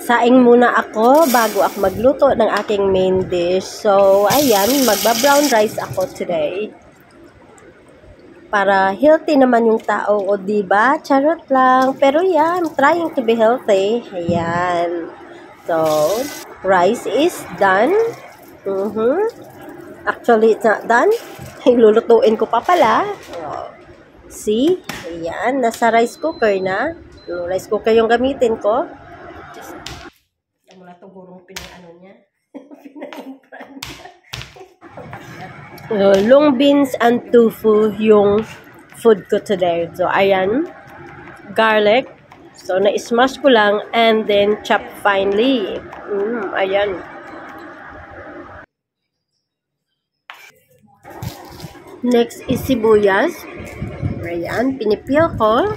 Saing muna ako bago ako magluto ng aking main dish. So, ayan, magba-brown rice ako today. Para healthy naman yung tao, o diba? Charot lang. Pero yeah, I'm trying to be healthy. Ayan. So, rice is done. Actually, it's not done. Lulutuin ko pa pala. See? Ayan, nasa rice cooker na. Rice cooker yung gamitin ko. Yan mo na itong gurong pinang-ano niya. Pinang-impran niya. Long beans and tofu yung food ko today. So, ayan. Garlic. So, na-smash ko lang and then chop finely. Ayan. Next is sibuyas. Ayan, pinipil ko.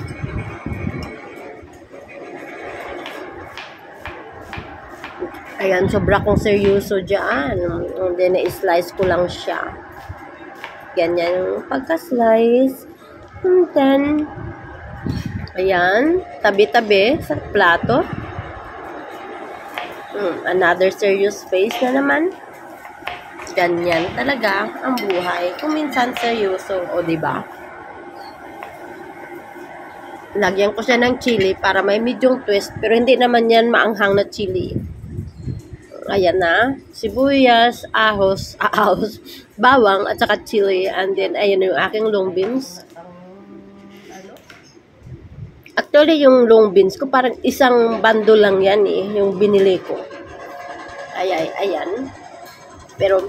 Ayan, sobra kong seryoso dyan. And then, na-slice ko lang siya. Ganyan yung pagka-slice. And then, ayan, tabi-tabi sa plato. Another serious face na naman. Ganyan talaga ang buhay. Kung minsan seryoso, o diba? Lagyan ko siya ng chili para may medium twist. Pero hindi naman yan maanghang na chili. Ayan na. Sibuyas, ahos, bawang, at saka chili. And then, ayan yung aking long beans. Actually, yung long beans ko, parang isang bando lang yan eh. Yung binili ko. Ayan. Pero,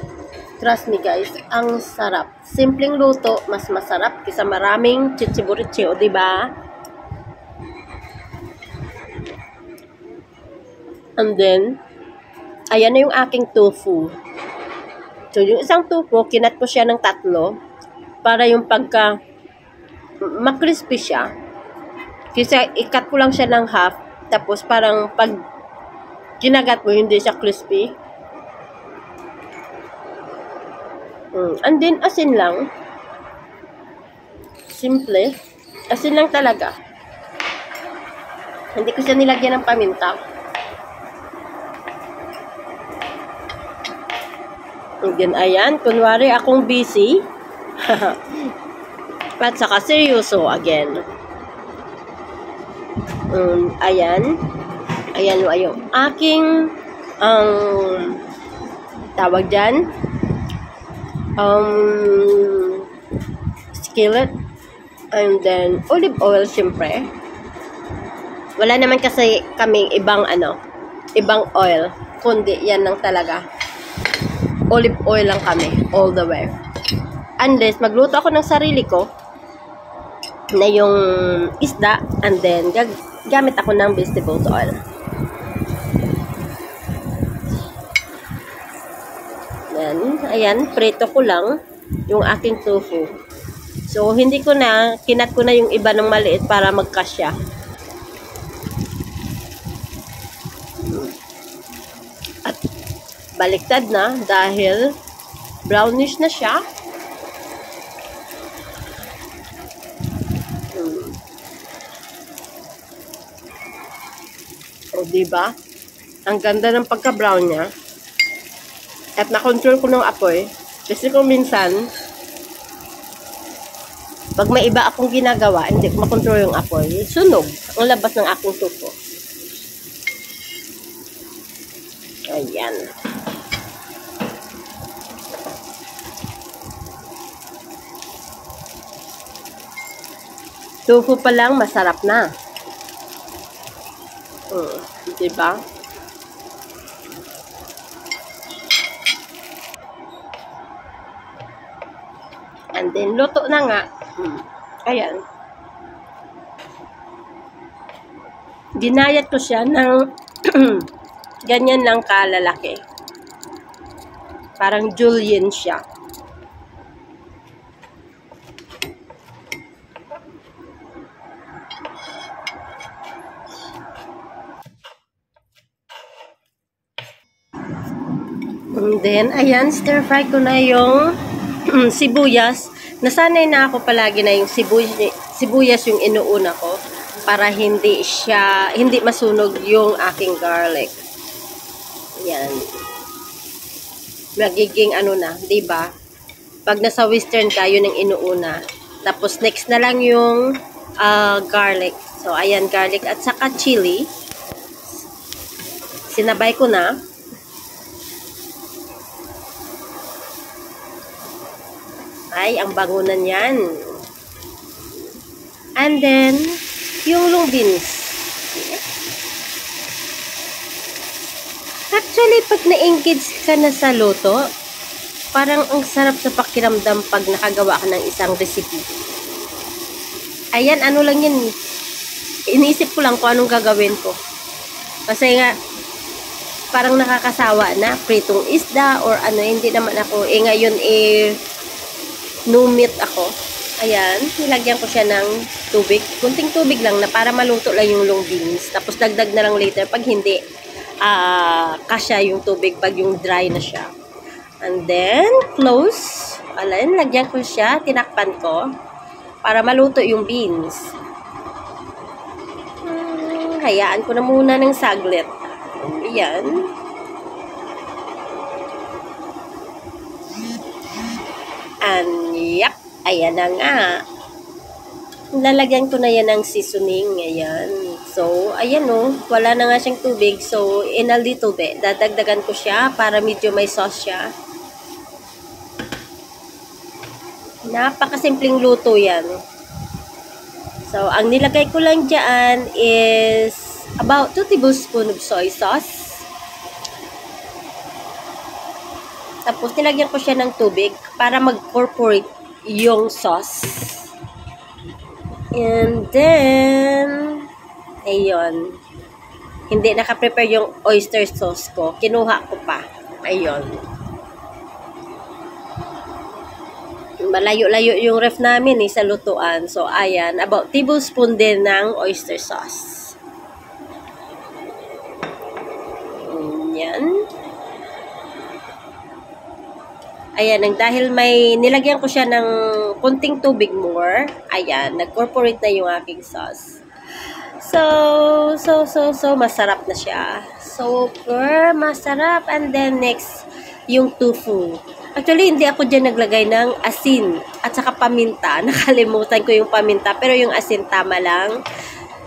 trust me guys, ang sarap. Simpleng luto, mas masarap kaysa maraming chichiburichi, o diba? And then, ayan na yung aking tofu. So, yung isang tofu, kinat ko siya ng 3 para yung pagka makrispy siya. Kasi ikat ko lang siya ng half, tapos parang pag kinagat mo, hindi siya crispy. And then, asin lang. Simple. Asin lang talaga. Hindi ko siya nilagyan ng paminta. And then, ayan, kunwari akong busy. At saka seryoso again. Ayan. Ayan yung aking tawag dyan. Skillet. And then, olive oil, syempre. Wala naman kasi kaming ibang oil. Kundi, yan lang talaga. Olive oil lang kami, all the way. Unless, magluto ako ng sarili ko na yung isda, and then, gamit ako ng vegetable oil. Ayan, prito ko lang yung aking tofu. So, kinat ko na yung iba ng maliit para magkasya. At, baliktad na dahil brownish na siya. O, diba? Ang ganda ng pagka-brown niya. At na-control ko ng apoy. Kasi kung minsan, pag may iba akong ginagawa, hindi ko makontrol yung apoy, sunog ang labas ng aking tupo. Ayan. Tofu pa lang, masarap na. Diba? And then, luto na nga. Ayan. Ginayat ko siya ng ganyan lang kalalaki. Parang julienne siya. And then, ayan, stir fry ko na yung sibuyas. Nasanay na ako palagi na yung sibuyas yung inuuna ko. para hindi masunog yung aking garlic. Yan. Magiging ano na, 'di ba? Pag nasa western ka, yun ang inuuna. Tapos next na lang yung garlic. So ayan, garlic at saka chili. Sinabay ko na. Ay, ang bangunan yan. And then, yung long beans. Actually, pag na-engage ka na sa luto, parang ang sarap sa pakiramdam pag nakagawa ka ng isang recipe. Ayan, ano lang yan. Iniisip ko lang kung anong gagawin ko. Kasi nga, parang nakakasawa na. Pritong isda or ano, hindi naman ako. Ngayon, no meat ako. Ayan, nilagyan ko siya ng tubig. Kunting tubig lang na para maluto lang yung long beans. Tapos dagdag na lang later pag hindi kasya yung tubig pag yung dry na siya. And then, close. Ayan, lagyan ko siya. Tinakpan ko para maluto yung beans. Hayaan ko na muna ng saglit. Ayan. And, yep. Ayan na nga. Lalagyan ko na yan ng seasoning. Ayan. So, ayan o. Wala na nga siyang tubig. So, in a little bit. Dadagdagan ko siya para medyo may sauce siya. Napakasimpleng luto yan. So, ang nilagay ko lang dyan is about 2 tablespoons of soy sauce. Tapos, nilagyan ko siya ng tubig para mag-incorporate yung sauce. And then, ayun. Hindi naka-prepare yung oyster sauce ko. Kinuha ko pa. Ayun. Malayo-layo yung ref namin sa lutuan. So, ayan. About tablespoon din ng oyster sauce. Yan. Ayan, dahil may nilagyan ko siya ng kunting tubig more, ayan, nag-incorporate na yung aking sauce. So, masarap na siya. Super masarap. And then, next, yung tofu. Actually, hindi ako dyan naglagay ng asin at saka paminta. Nakalimutan ko yung paminta, pero yung asin tama lang.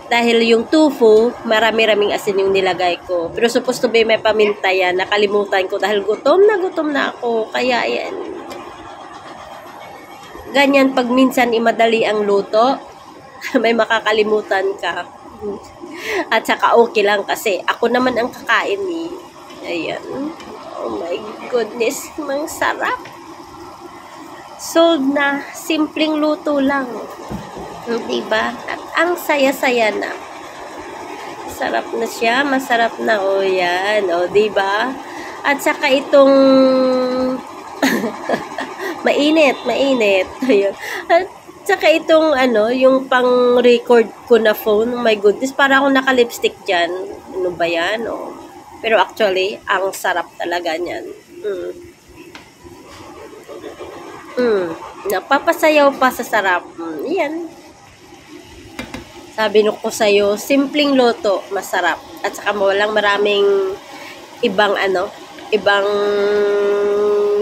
Dahil yung tofu, marami-raming asin yung nilagay ko. Pero supposed to be may paminta yan. Nakalimutan ko dahil gutom na ako. Kaya yan. Ganyan pag minsan imadali ang luto, may makakalimutan ka. At saka okay lang kasi ako naman ang kakain eh. Ayan. Oh my goodness, mang sarap. Sold na. Simpleng luto lang. Diba? At ang saya-saya na. Sarap na siya. Masarap na. O yan. O diba? At saka itong mainit. Ayun. At saka itong yung pang-record ko na phone. Oh my goodness. Para akong naka-lipstick dyan. Ano ba yan? O. Pero actually, ang sarap talaga niyan. Napapasayaw pa sa sarap. Yan. Sabi ko sa'yo, simpleng luto, masarap. At saka walang maraming ibang ibang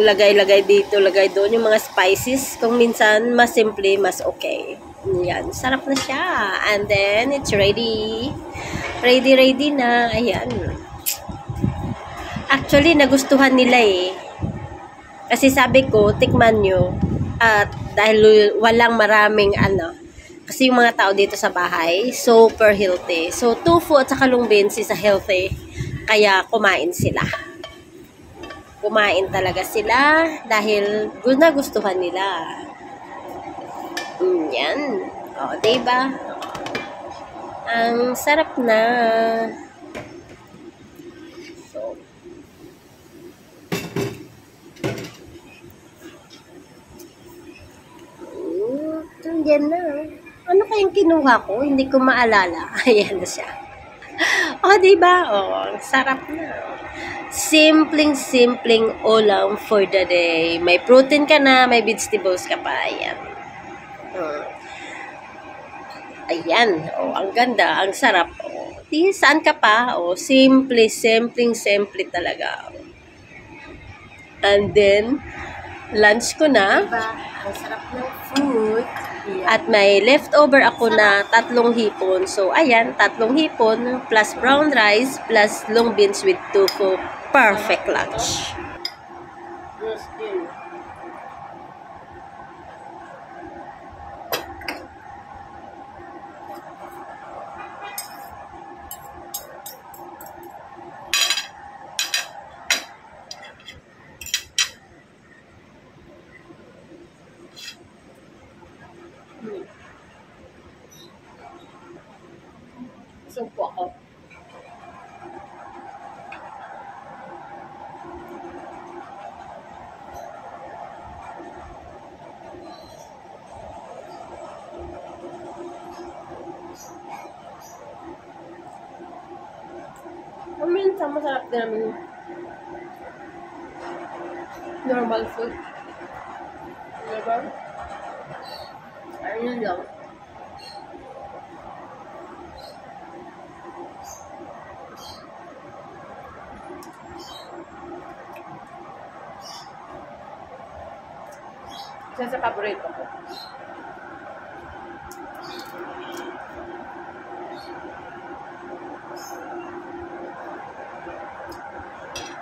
lagay-lagay dito, lagay doon. Yung mga spices, kung minsan mas simple, mas okay. Yan, sarap na siya. And then, it's ready. Ready na. Ayan. Actually, nagustuhan nila eh. Kasi sabi ko, tikman nyo. At dahil walang maraming kasi yung mga tao dito sa bahay, super healthy. So, tofu at saka long beans is healthy. Kaya, kumain sila. Kumain talaga sila dahil nagustuhan nila. Yan. O, diba? Ang sarap na. So, yan na. Ano kayang kinuha ko? Hindi ko maalala. Ayan na siya. O, diba? O, sarap na. Simpleng ulam for the day. May protein ka na, may vegetables ka pa. Ayan. Ayan. Oh, ang ganda. Ang sarap. Oh, di, saan ka pa? Oh, simple, simple talaga. And then, lunch ko na. Diba? Ang sarap ng food. At may leftover ako na 3 hipon. So, ayan, 3 hipon plus brown rice plus long beans with tofu. Perfect lunch. Sumpo ako. Minsan masarap din namin normal food. Diba? Ayun lang. Isa sa paborito ko.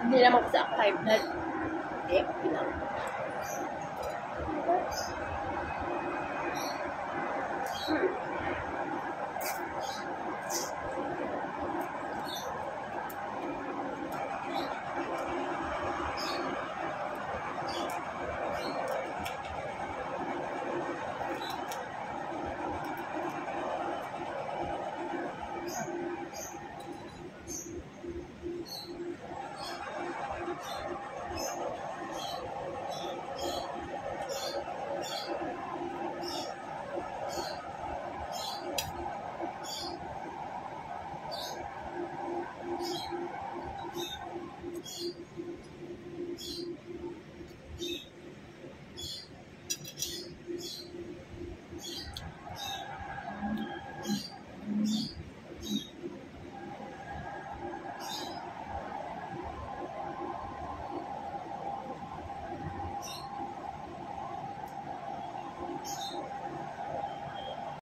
Hindi naman kasi ako high blood. Eh, okay lang.